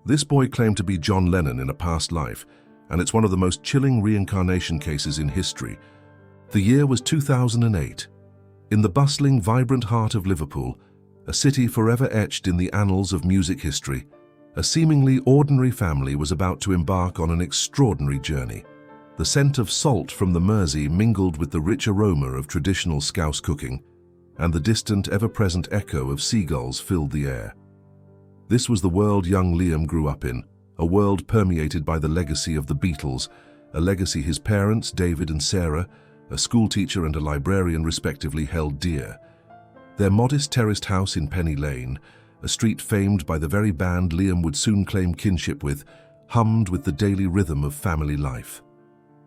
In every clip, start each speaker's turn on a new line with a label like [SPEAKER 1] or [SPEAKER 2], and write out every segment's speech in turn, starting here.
[SPEAKER 1] This boy claimed to be John Lennon in a past life, and it's one of the most chilling reincarnation cases in history. The year was 2008. In the bustling, vibrant heart of Liverpool, a city forever etched in the annals of music history, a seemingly ordinary family was about to embark on an extraordinary journey. The scent of salt from the Mersey mingled with the rich aroma of traditional Scouse cooking, and the distant, ever-present echo of seagulls filled the air. This was the world young Liam grew up in, a world permeated by the legacy of the Beatles, a legacy his parents, David and Sarah, a schoolteacher and a librarian respectively, held dear. Their modest terraced house in Penny Lane, a street famed by the very band Liam would soon claim kinship with, hummed with the daily rhythm of family life.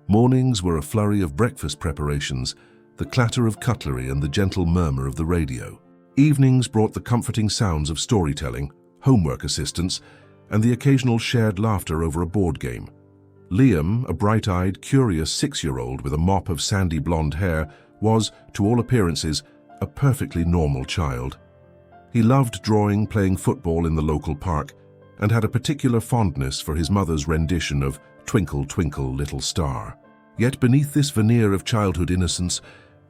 [SPEAKER 1] Mornings were a flurry of breakfast preparations, the clatter of cutlery and the gentle murmur of the radio. Evenings brought the comforting sounds of storytelling, homework assistance, and the occasional shared laughter over a board game. Liam, a bright-eyed, curious 6-year-old with a mop of sandy blonde hair, was, to all appearances, a perfectly normal child. He loved drawing, playing football in the local park, and had a particular fondness for his mother's rendition of Twinkle, Twinkle, Little Star. Yet beneath this veneer of childhood innocence,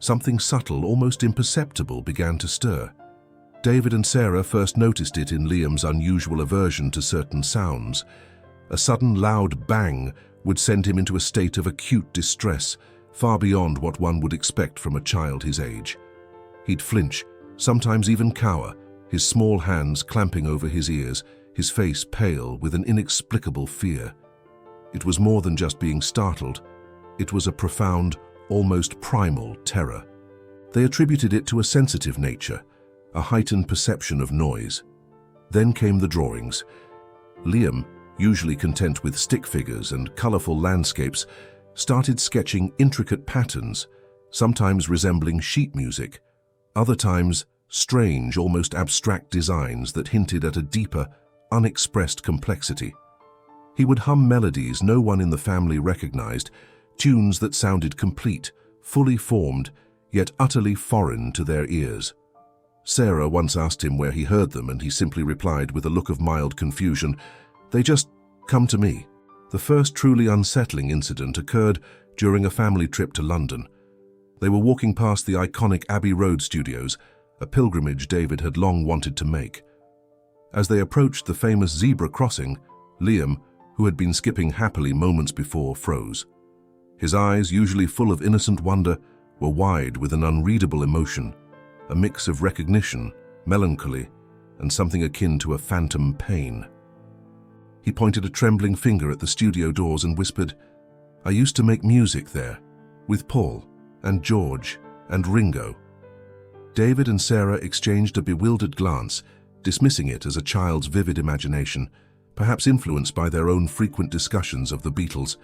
[SPEAKER 1] something subtle, almost imperceptible, began to stir. David and Sarah first noticed it in Liam's unusual aversion to certain sounds. A sudden loud bang would send him into a state of acute distress, far beyond what one would expect from a child his age. He'd flinch, sometimes even cower, his small hands clamping over his ears, his face pale with an inexplicable fear. It was more than just being startled. It was a profound, almost primal terror. They attributed it to a sensitive nature, a heightened perception of noise. Then came the drawings. Liam, usually content with stick figures and colorful landscapes, started sketching intricate patterns, sometimes resembling sheet music, other times strange, almost abstract designs that hinted at a deeper, unexpressed complexity. He would hum melodies no one in the family recognized, tunes that sounded complete, fully formed, yet utterly foreign to their ears. Sarah once asked him where he heard them, and he simply replied with a look of mild confusion, "They just come to me." The first truly unsettling incident occurred during a family trip to London. They were walking past the iconic Abbey Road studios, a pilgrimage David had long wanted to make. As they approached the famous zebra crossing, Liam, who had been skipping happily moments before, froze. His eyes, usually full of innocent wonder, were wide with an unreadable emotion, a mix of recognition, melancholy, and something akin to a phantom pain. He pointed a trembling finger at the studio doors and whispered, "I used to make music there, with Paul and George and Ringo." David and Sarah exchanged a bewildered glance, dismissing it as a child's vivid imagination, perhaps influenced by their own frequent discussions of the Beatles.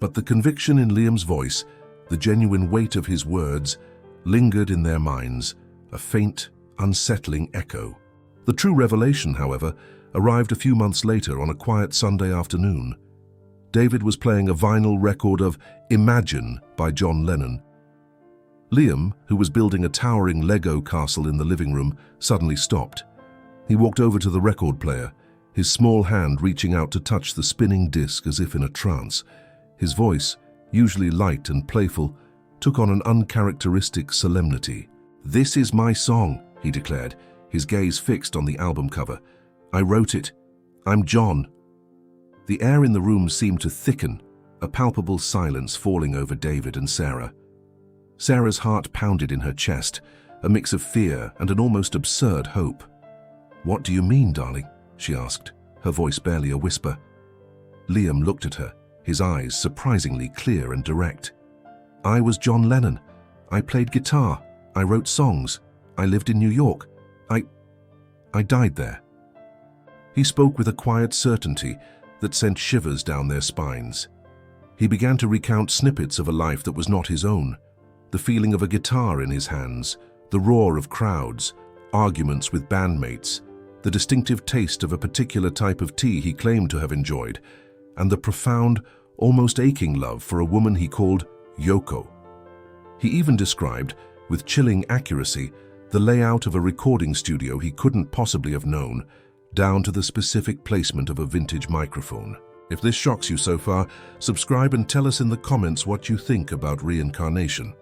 [SPEAKER 1] But the conviction in Liam's voice, the genuine weight of his words, lingered in their minds, a faint, unsettling echo. The true revelation, however, arrived a few months later on a quiet Sunday afternoon. David was playing a vinyl record of Imagine by John Lennon. Liam, who was building a towering Lego castle in the living room, suddenly stopped. He walked over to the record player, his small hand reaching out to touch the spinning disc as if in a trance. His voice, usually light and playful, took on an uncharacteristic solemnity. "This is my song," he declared, his gaze fixed on the album cover. "I wrote it. I'm John." The air in the room seemed to thicken, a palpable silence falling over David and Sarah. Sarah's heart pounded in her chest, a mix of fear and an almost absurd hope. "What do you mean, darling?" she asked, her voice barely a whisper. Liam looked at her, his eyes surprisingly clear and direct. "I was John Lennon. I played guitar. I wrote songs. I lived in New York. I died there." He spoke with a quiet certainty that sent shivers down their spines. He began to recount snippets of a life that was not his own, the feeling of a guitar in his hands, the roar of crowds, arguments with bandmates, the distinctive taste of a particular type of tea he claimed to have enjoyed, and the profound, almost aching love for a woman he called Yoko. He even described, with chilling accuracy, the layout of a recording studio he couldn't possibly have known, down to the specific placement of a vintage microphone. If this shocks you so far, subscribe and tell us in the comments what you think about reincarnation.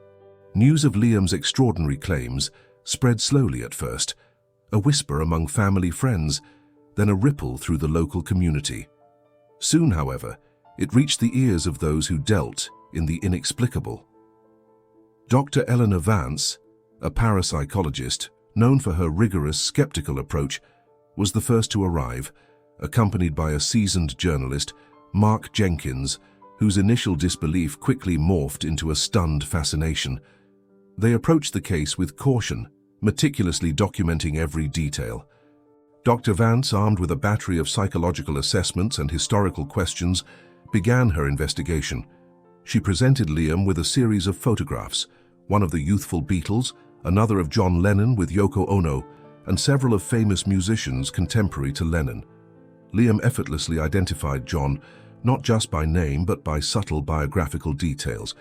[SPEAKER 1] News of Liam's extraordinary claims spread slowly at first, a whisper among family friends, then a ripple through the local community. Soon, however, it reached the ears of those who dealt in the inexplicable. Dr. Eleanor Vance, a parapsychologist known for her rigorous, skeptical approach, was the first to arrive, accompanied by a seasoned journalist, Mark Jenkins, whose initial disbelief quickly morphed into a stunned fascination. They approached the case with caution, meticulously documenting every detail. Dr. Vance, armed with a battery of psychological assessments and historical questions, began her investigation. She presented Liam with a series of photographs, one of the youthful Beatles, another of John Lennon with Yoko Ono, and several of famous musicians contemporary to Lennon. Liam effortlessly identified John, not just by name but by subtle biographical details.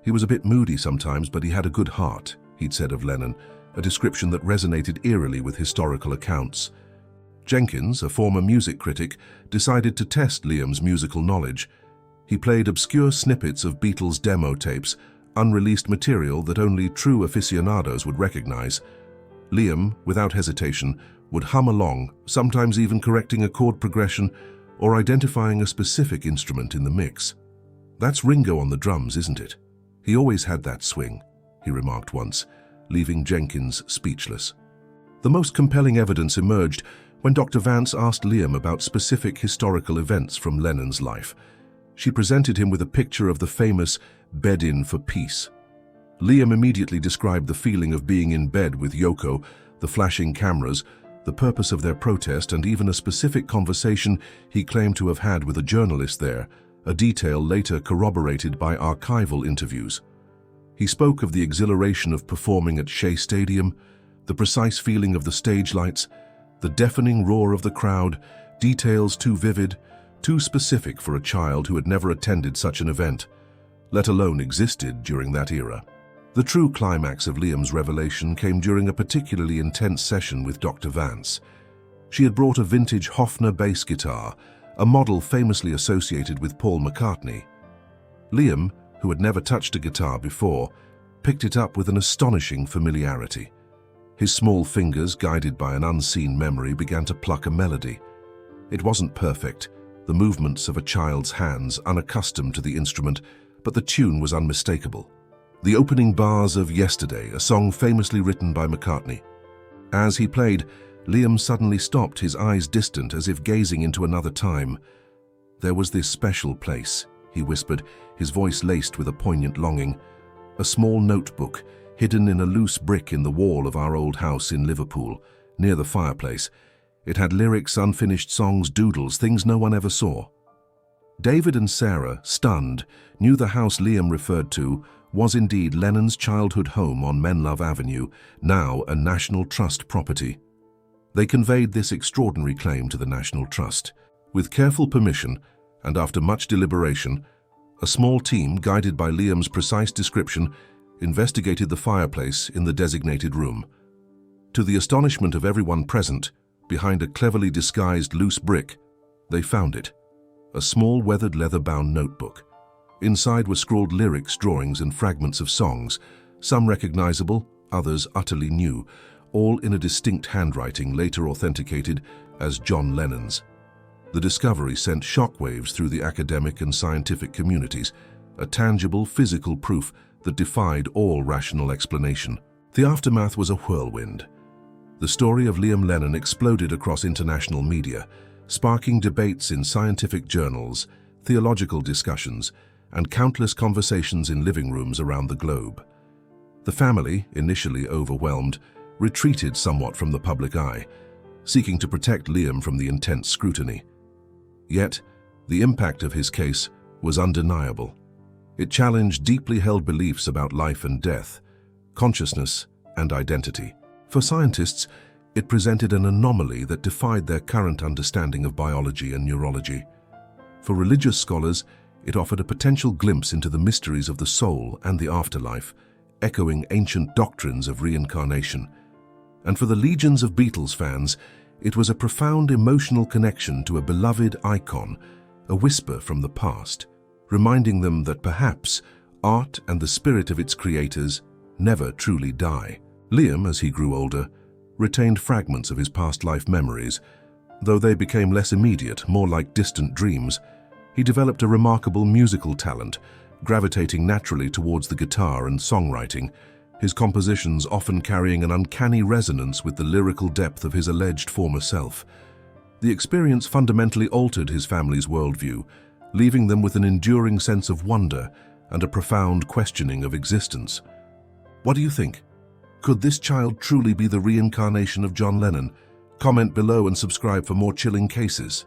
[SPEAKER 1] He was a bit moody sometimes, but he had a good heart, he'd said of Lennon, a description that resonated eerily with historical accounts. Jenkins, a former music critic, decided to test Liam's musical knowledge. He played obscure snippets of Beatles demo tapes, unreleased material that only true aficionados would recognize. Liam, without hesitation, would hum along, sometimes even correcting a chord progression or identifying a specific instrument in the mix. "That's Ringo on the drums, isn't it? He always had that swing," he remarked once, leaving Jenkins speechless. The most compelling evidence emerged when Dr. Vance asked Liam about specific historical events from Lennon's life. She presented him with a picture of the famous bed-in for peace. Liam immediately described the feeling of being in bed with Yoko, the flashing cameras, the purpose of their protest, and even a specific conversation he claimed to have had with a journalist there, a detail later corroborated by archival interviews. He spoke of the exhilaration of performing at Shea Stadium, the precise feeling of the stage lights, the deafening roar of the crowd, details too vivid, too specific for a child who had never attended such an event, let alone existed during that era. The true climax of Liam's revelation came during a particularly intense session with Dr. Vance. She had brought a vintage Hofner bass guitar, a model famously associated with Paul McCartney. Liam, who had never touched a guitar before, picked it up with an astonishing familiarity. His small fingers, guided by an unseen memory, began to pluck a melody. It wasn't perfect, the movements of a child's hands unaccustomed to the instrument, but the tune was unmistakable. The opening bars of Yesterday, a song famously written by McCartney. As he played, Liam suddenly stopped, his eyes distant, as if gazing into another time. "There was this special place," he whispered, his voice laced with a poignant longing. "A small notebook, hidden in a loose brick in the wall of our old house in Liverpool, near the fireplace. It had lyrics, unfinished songs, doodles, things no one ever saw." David and Sarah, stunned, knew the house Liam referred to was indeed Lennon's childhood home on Menlove Avenue, now a National Trust property. They conveyed this extraordinary claim to the National Trust. With careful permission, and after much deliberation, a small team, guided by Liam's precise description, investigated the fireplace in the designated room. To the astonishment of everyone present, behind a cleverly disguised loose brick, they found it, a small weathered leather-bound notebook. Inside were scrawled lyrics, drawings, and fragments of songs, some recognizable, others utterly new, all in a distinct handwriting later authenticated as John Lennon's. The discovery sent shockwaves through the academic and scientific communities, a tangible, physical proof that defied all rational explanation. The aftermath was a whirlwind. The story of Liam Lennon exploded across international media, sparking debates in scientific journals, theological discussions, and countless conversations in living rooms around the globe. The family, initially overwhelmed, retreated somewhat from the public eye, seeking to protect Liam from the intense scrutiny. Yet, the impact of his case was undeniable. It challenged deeply held beliefs about life and death, consciousness and identity. For scientists, it presented an anomaly that defied their current understanding of biology and neurology. For religious scholars, it offered a potential glimpse into the mysteries of the soul and the afterlife, echoing ancient doctrines of reincarnation. And for the legions of Beatles fans, It was a profound emotional connection to a beloved icon, a whisper from the past, reminding them that perhaps art and the spirit of its creators never truly die. Liam, as he grew older, retained fragments of his past life memories. Though they became less immediate, more like distant dreams, he developed a remarkable musical talent, gravitating naturally towards the guitar and songwriting, his compositions often carrying an uncanny resonance with the lyrical depth of his alleged former self. The experience fundamentally altered his family's worldview, leaving them with an enduring sense of wonder and a profound questioning of existence. What do you think? Could this child truly be the reincarnation of John Lennon? Comment below and subscribe for more chilling cases.